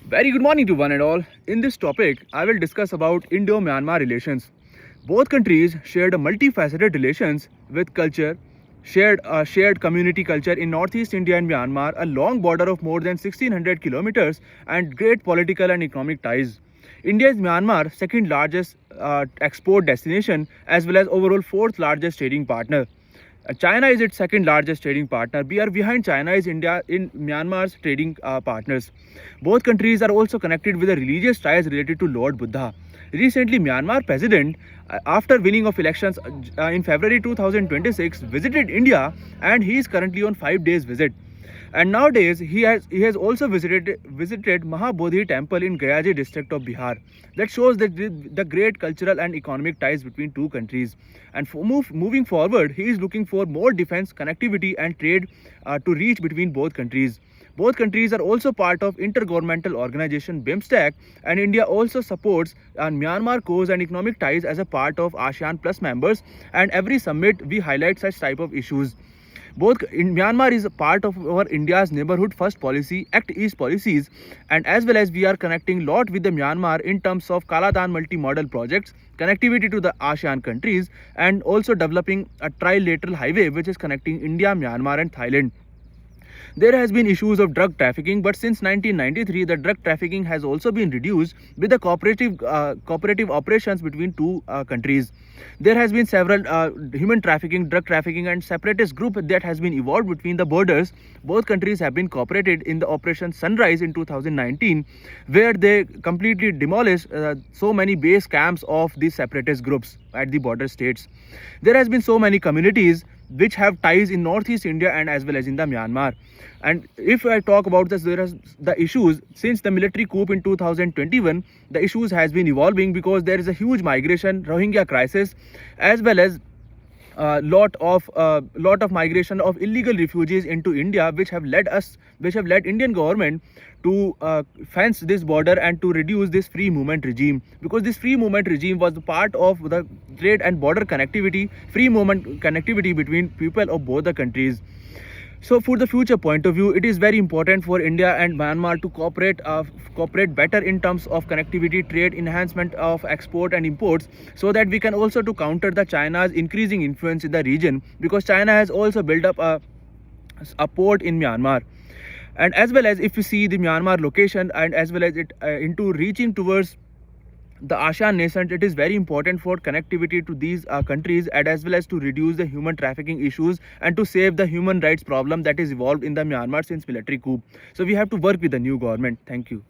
Very good morning to one and all. In this topic, I will discuss about Indo-Myanmar relations. Both countries shared a multifaceted relations with culture, shared community culture in Northeast India and Myanmar, a long border of more than 1600 kilometers and great political and economic ties. India is Myanmar's second largest export destination as well as overall fourth largest trading partner. China is its second largest trading partner. We are behind China is India in Myanmar's trading partners. Both countries are also connected with the religious ties related to Lord Buddha. Recently, Myanmar president, after winning of elections in February 2026, visited India and he is currently on 5 days visit. And nowadays he has also visited Mahabodhi temple in Gayaji district of Bihar. That shows the great cultural and economic ties between two countries. And moving forward, he is looking for more defense, connectivity, and trade to reach between both countries. Both countries are also part of intergovernmental organization BIMSTEC, and India also supports Myanmar cause and economic ties as a part of ASEAN Plus members. And every summit we highlight such type of issues. Both in Myanmar is a part of our India's neighborhood first policy, Act East policies, and as well as we are connecting lot with the Myanmar in terms of Kaladan multi-modal projects, connectivity to the ASEAN countries, and also developing a trilateral highway which is connecting India, Myanmar, and Thailand. There has been issues of drug trafficking, but since 1993, the drug trafficking has also been reduced with the cooperative operations between two countries. There has been several human trafficking, drug trafficking, and separatist group that has been evolved between the borders. Both countries have been cooperated in the Operation Sunrise in 2019, where they completely demolished so many base camps of these separatist groups at the border states. There has been so many communities which have ties in Northeast India and as well as in the Myanmar. And if I talk about this, there are the issues since the military coup in 2021. The issues has been evolving because there is a huge migration, Rohingya crisis, as well as lot of migration of illegal refugees into India, which have led Indian government to fence this border and to reduce this free movement regime, because this free movement regime was the part of the trade and border connectivity, free movement connectivity between people of both the countries. So for the future point of view, it is very important for India and Myanmar to cooperate better in terms of connectivity, trade, enhancement of export and imports, so that we can also to counter the China's increasing influence in the region, because China has also built up a port in Myanmar. And as well as if you see the Myanmar location and as well as it into reaching towards the ASEAN nations, it is very important for connectivity to these countries and as well as to reduce the human trafficking issues and to save the human rights problem that is evolved in the Myanmar since military coup. So we have to work with the new government. Thank you.